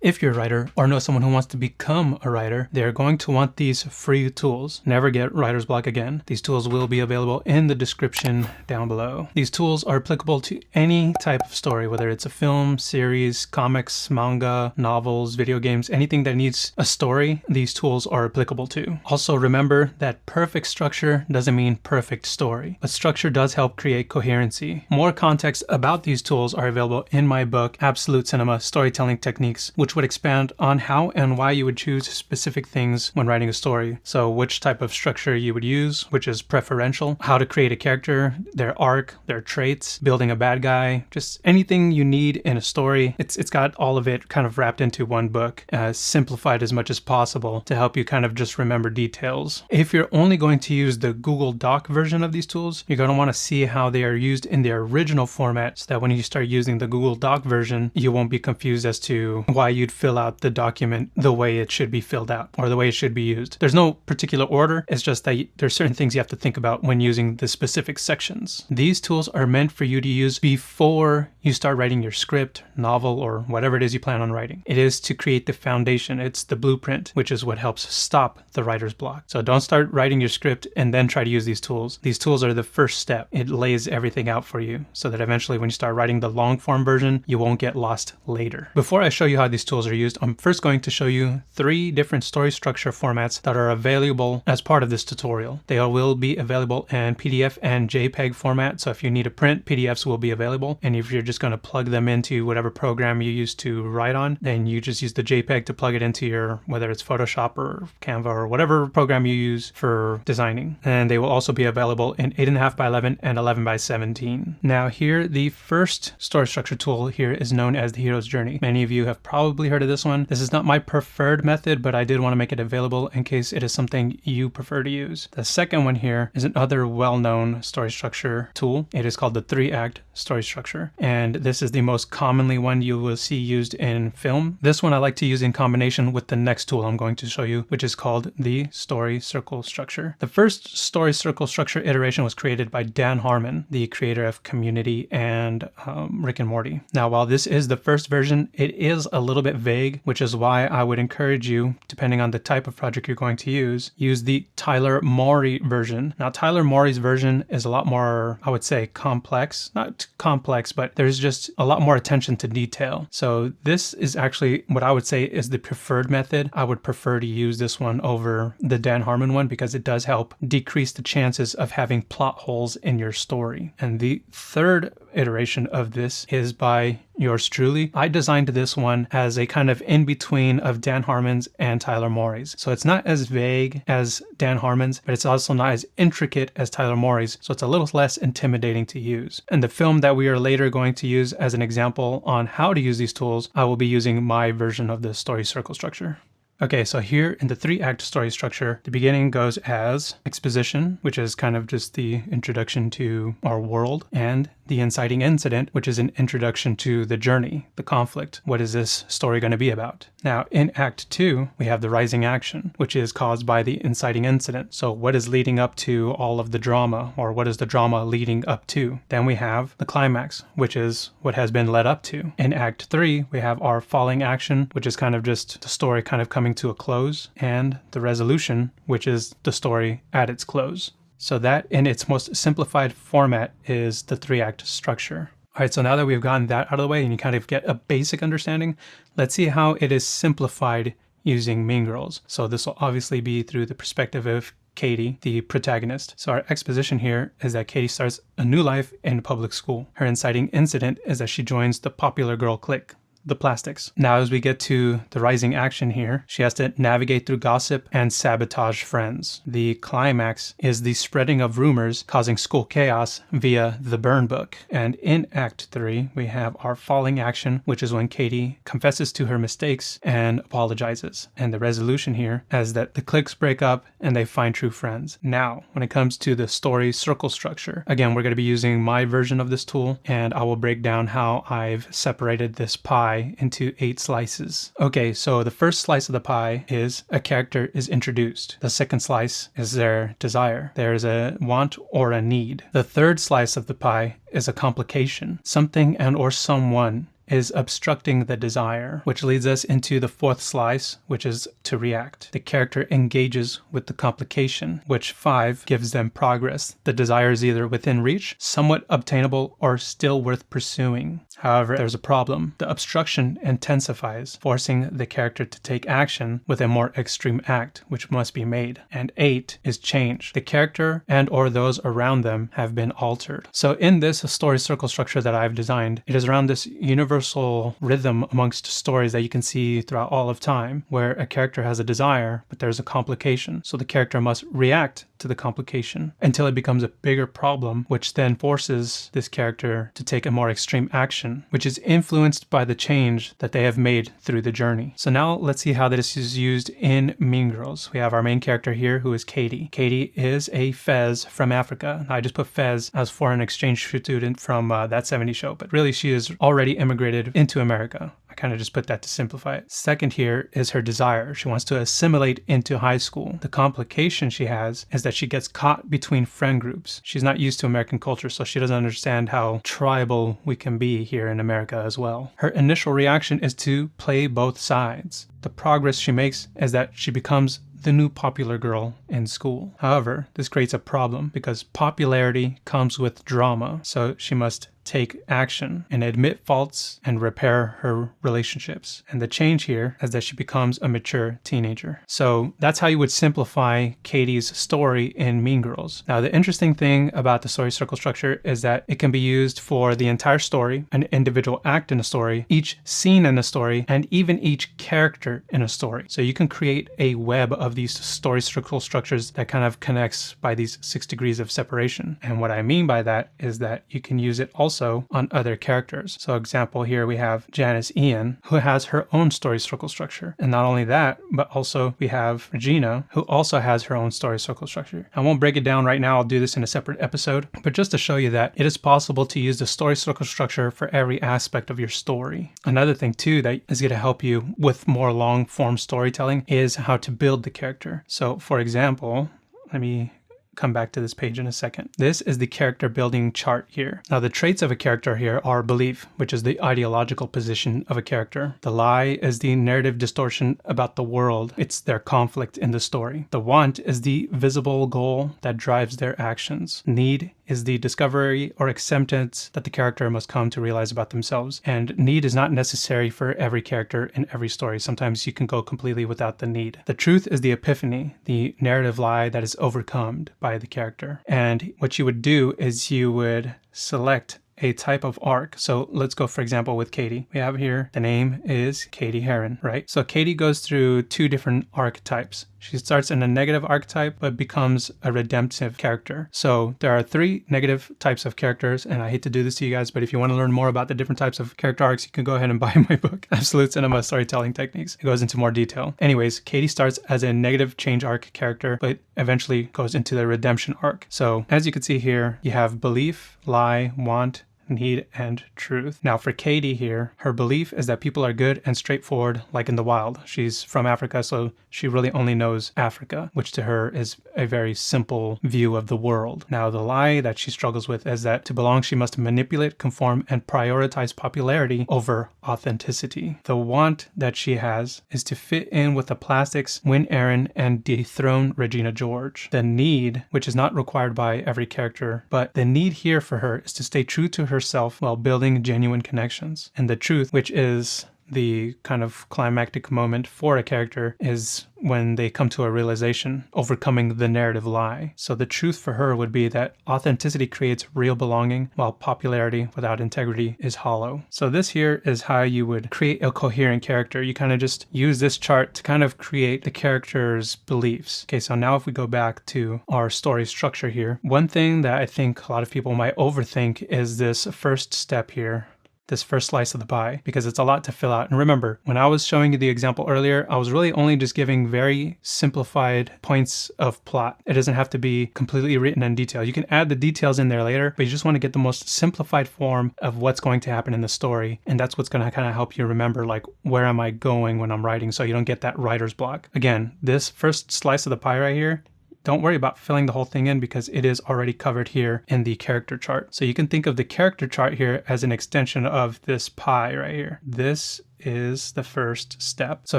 If you're a writer or know someone who wants to become a writer, they're going to want these free tools. Never get writer's block again. These tools will be available in the description down below. These tools are applicable to any type of story, whether it's a film, series, comics, manga, novels, video games, anything that needs a story, these tools are applicable to. Also remember that perfect structure doesn't mean perfect story, but structure does help create coherency. More context about these tools are available in my book, Absolute Cinema Storytelling Techniques, which would expand on how and why you would choose specific things when writing a story. So which type of structure you would use, which is preferential, how to create a character, their arc, their traits, building a bad guy, just anything you need in a story. It's got all of it kind of wrapped into one book, simplified as much as possible to help you kind of just remember details. If you're only going to use the Google Doc version of these tools, you're going to want to see how they are used in their original format so that when you start using the Google Doc version, you won't be confused as to why you'd fill out the document the way it should be filled out or the way it should be used. There's no particular order. It's just that there's certain things you have to think about when using the specific sections. These tools are meant for you to use before you start writing your script, novel, or whatever it is you plan on writing. It is to create the foundation. It's the blueprint, which is what helps stop the writer's block. So don't start writing your script and then try to use these tools. These tools are the first step. It lays everything out for you so that eventually when you start writing the long form version, you won't get lost later. Before I show you how these tools are used, I'm first going to show you 3 different story structure formats that are available as part of this tutorial. They will be available in PDF and JPEG format. So if you need a print, PDFs will be available. And if you're just going to plug them into whatever program you use to write on, then you just use the JPEG to plug it into your, whether it's Photoshop or Canva or whatever program you use for designing. And they will also be available in 8.5 by 11 and 11 by 17. Now here, the first story structure tool here is known as the hero's journey. Many of you have probably heard of this one. This is not my preferred method, but I did want to make it available in case it is something you prefer to use. The second one here is another well-known story structure tool. It is called the 3-act story structure. And this is the most commonly one you will see used in film. This one I like to use in combination with the next tool I'm going to show you, which is called the story circle structure. The first story circle structure iteration was created by Dan Harmon, the creator of Community and Rick and Morty. Now, while this is the first version, it is a little bit vague, which is why I would encourage you, depending on the type of project you're going to use the Tyler Morey version. Now, Tyler Morey's version is a lot more, I would say, complex. Not complex, but there's just a lot more attention to detail. So this is actually what I would say is the preferred method. I would prefer to use this one over the Dan Harmon one because it does help decrease the chances of having plot holes in your story. And the third iteration of this is by yours truly. I designed this one as a kind of in-between of Dan Harmon's and Tyler Morey's. So it's not as vague as Dan Harmon's, but it's also not as intricate as Tyler Morey's. So it's a little less intimidating to use. And the film that we are later going to use as an example on how to use these tools, I will be using my version of the story circle structure. Okay, so here in the 3-act story structure, the beginning goes as exposition, which is kind of just the introduction to our world, and the inciting incident, which is an introduction to the journey, the conflict. What is this story going to be about? Now, in Act 2, we have the rising action, which is caused by the inciting incident. So what is leading up to all of the drama, or what is the drama leading up to? Then we have the climax, which is what has been led up to. In Act 3, we have our falling action, which is kind of just the story kind of coming to a close, and the resolution, which is the story at its close. So that, in its most simplified format, is the 3-act structure. All right, so now that we've gotten that out of the way and you kind of get a basic understanding, let's see how it is simplified using Mean Girls. So this will obviously be through the perspective of Katie, the protagonist. So our exposition here is that Katie starts a new life in public school. Her inciting incident is that she joins the popular girl clique, the Plastics. Now, as we get to the rising action here, she has to navigate through gossip and sabotage friends. The climax is the spreading of rumors causing school chaos via the burn book. And in Act 3, we have our falling action, which is when Katie confesses to her mistakes and apologizes. And the resolution here is that the cliques break up and they find true friends. Now, when it comes to the story circle structure, again, we're going to be using my version of this tool, and I will break down how I've separated this pie into 8 slices. Okay, so the first slice of the pie is a character is introduced. The second slice is their desire. There's a want or a need. The third slice of the pie is a complication. Something and or someone is obstructing the desire, which leads us into the fourth slice, which is to react. The character engages with the complication, which 5 gives them progress. The desire is either within reach, somewhat obtainable, or still worth pursuing. However, there's a problem. The obstruction intensifies, forcing the character to take action with a more extreme act, which must be made. And 8 is change. The character and or those around them have been altered. So in this story circle structure that I've designed, it is around this universal rhythm amongst stories that you can see throughout all of time, where a character has a desire, but there's a complication. So the character must react to the complication until it becomes a bigger problem, which then forces this character to take a more extreme action, which is influenced by the change that they have made through the journey. So now let's see how this is used in Mean Girls. We have our main character here, who is Katie. Katie is a Fez from Africa. I just put Fez as foreign exchange student from That 70s Show, but really she is already immigrated into America. Kind of just put that to simplify it. Second here is her desire. She wants to assimilate into high school. The complication she has is that she gets caught between friend groups. She's not used to American culture, so she doesn't understand how tribal we can be here in America as well. Her initial reaction is to play both sides. The progress she makes is that she becomes the new popular girl in school. However, this creates a problem because popularity comes with drama, so she must take action and admit faults and repair her relationships. And the change here is that she becomes a mature teenager. So that's how you would simplify Katie's story in Mean Girls. Now, the interesting thing about the story circle structure is that it can be used for the entire story, an individual act in a story, each scene in a story, and even each character in a story. So you can create a web of these story circle structures that kind of connects by these 6 degrees of separation. And what I mean by that is that you can use it also on other characters. So example here we have Janice Ian, who has her own story circle structure. And not only that, but also we have Regina, who also has her own story circle structure. I won't break it down right now. I'll do this in a separate episode, but just to show you that it is possible to use the story circle structure for every aspect of your story. Another thing too that is going to help you with more long form storytelling is how to build the character. So for example, let me come back to this page in a second. This is the character building chart here. Now the traits of a character here are belief, which is the ideological position of a character. The lie is the narrative distortion about the world. It's their conflict in the story. The want is the visible goal that drives their actions. Need is the discovery or acceptance that the character must come to realize about themselves. And need is not necessary for every character in every story. Sometimes you can go completely without the need. The truth is the epiphany, the narrative lie that is overcome by the character. And what you would do is you would select a type of arc. So let's go, for example, with Katie. We have here, the name is Katie Heron, right? So Katie goes through 2 different archetypes. She starts in a negative archetype, but becomes a redemptive character. So there are 3 negative types of characters, and I hate to do this to you guys, but if you want to learn more about the different types of character arcs, you can go ahead and buy my book, Absolute Cinema Storytelling Techniques. It goes into more detail. Anyways, Katie starts as a negative change arc character, but eventually goes into the redemption arc. So as you can see here, you have belief, lie, want, need, and truth. Now for Katie here, her belief is that people are good and straightforward like in the wild. She's from Africa, so she really only knows Africa, which to her is a very simple view of the world. Now the lie that she struggles with is that to belong she must manipulate, conform, and prioritize popularity over authenticity. The want that she has is to fit in with the plastics, win Aaron, and dethrone Regina George. The need, which is not required by every character, but the need here for her is to stay true to herself while building genuine connections. And the truth, which is the kind of climactic moment for a character, is when they come to a realization, overcoming the narrative lie. So the truth for her would be that authenticity creates real belonging, while popularity without integrity is hollow. So this here is how you would create a coherent character. You kind of just use this chart to kind of create the character's beliefs. Okay, so now if we go back to our story structure here, one thing that I think a lot of people might overthink is this first step here, this first slice of the pie, because it's a lot to fill out. And remember, when I was showing you the example earlier, I was really only just giving very simplified points of plot. It doesn't have to be completely written in detail. You can add the details in there later, but you just want to get the most simplified form of what's going to happen in the story. And that's what's going to kind of help you remember, like, where am I going when I'm writing, so you don't get that writer's block. Again, this first slice of the pie right here don't worry about filling the whole thing in because it is already covered here in the character chart. So you can think of the character chart here as an extension of this pie right here. This is the first step. So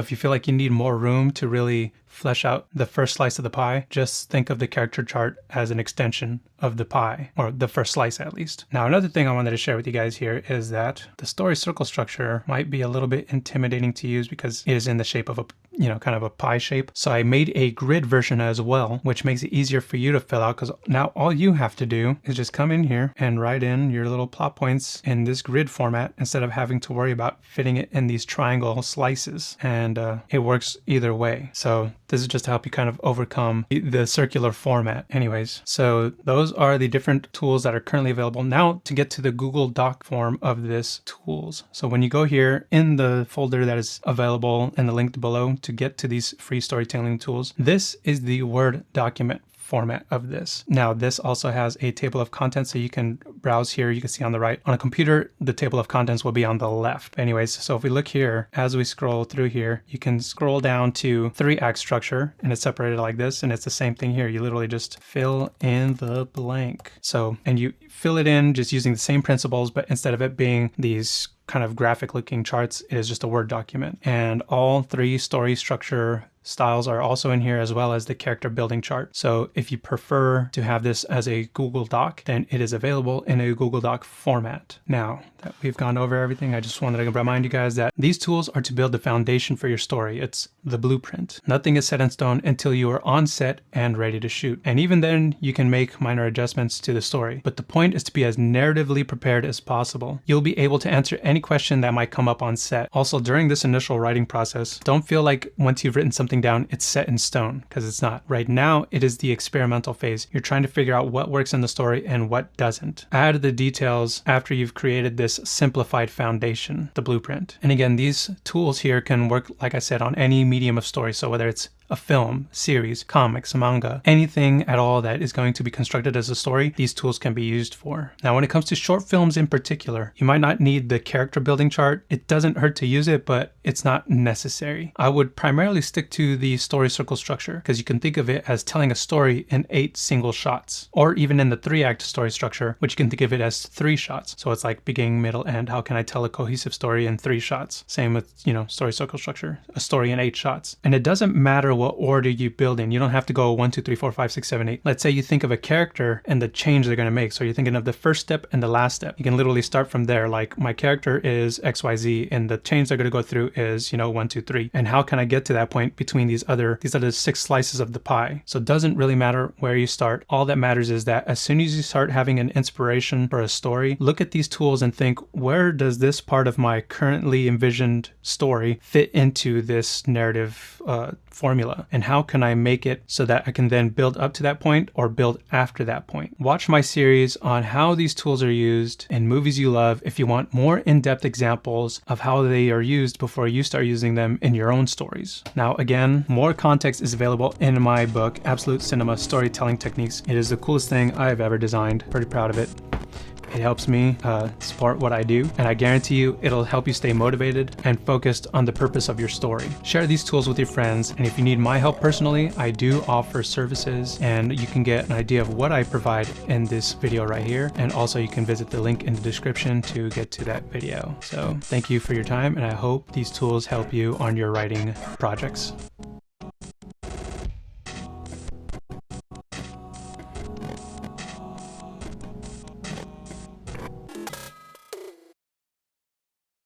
if you feel like you need more room to really flesh out the first slice of the pie, just think of the character chart as an extension of the pie, or the first slice at least. Now, another thing I wanted to share with you guys here is that the story circle structure might be a little bit intimidating to use because it is in the shape of a, kind of a pie shape. So I made a grid version as well, which makes it easier for you to fill out, because now all you have to do is just come in here and write in your little plot points in this grid format instead of having to worry about fitting it in these triangle slices. And it works either way. So this is just to help you kind of overcome the circular format. Anyways, so those are the different tools that are currently available. Now to get to the Google Doc form of this tools. So when you go here in the folder that is available in the link below to get to these free storytelling tools, this is the Word document format of this. Now this also has a table of contents, so you can browse here. You can see on the right. On a computer, the table of contents will be on the left. Anyways, so if we look here, as we scroll through here, you can scroll down to 3-act structure, and it's separated like this, and it's the same thing here. You literally just fill in the blank. So, and you fill it in just using the same principles, but instead of it being these kind of graphic looking charts, it is just a Word document. And all 3 story structure styles are also in here, as well as the character building chart. So if you prefer to have this as a Google Doc, then it is available in a Google Doc format. Now that we've gone over everything, I just wanted to remind you guys that these tools are to build the foundation for your story. It's the blueprint. Nothing is set in stone until you are on set and ready to shoot. And even then, you can make minor adjustments to the story. But the point is to be as narratively prepared as possible. You'll be able to answer any question that might come up on set. Also, during this initial writing process, don't feel like once you've written something down, it's set in stone, because it's not. Right now, it is the experimental phase. You're trying to figure out what works in the story and what doesn't. Add the details after you've created this simplified foundation, the blueprint. And again, these tools here can work, like I said, on any medium of story. So whether it's a film, series, comics, manga, anything at all that is going to be constructed as a story, these tools can be used for. Now, when it comes to short films in particular, you might not need the character building chart. It doesn't hurt to use it, but it's not necessary. I would primarily stick to the story circle structure, because you can think of it as telling a story in 8 single shots, or even in the 3-act story structure, which you can think of it as 3 shots. So it's like beginning, middle, end. How can I tell a cohesive story in 3 shots? Same with, story circle structure, a story in 8 shots. And it doesn't matter what order you build in. You don't have to go 1, 2, 3, 4, 5, 6, 7, 8. Let's say you think of a character and the change they're going to make. So you're thinking of the first step and the last step. You can literally start from there. Like, my character is XYZ and the change they're going to go through is, 1, 2, 3. And how can I get to that point between these other 6 slices of the pie? So it doesn't really matter where you start. All that matters is that as soon as you start having an inspiration for a story, look at these tools and think, where does this part of my currently envisioned story fit into this narrative formula? And how can I make it so that I can then build up to that point or build after that point? Watch my series on how these tools are used in movies you love if you want more in-depth examples of how they are used before you start using them in your own stories. Now, again, more context is available in my book, Absolute Cinema Storytelling Techniques. It is the coolest thing I've ever designed. Pretty proud of it. It helps me support what I do, and I guarantee you it'll help you stay motivated and focused on the purpose of your story. Share these tools with your friends, and if you need my help personally, I do offer services, and you can get an idea of what I provide in this video right here, and also you can visit the link in the description to get to that video. So thank you for your time, and I hope these tools help you on your writing projects.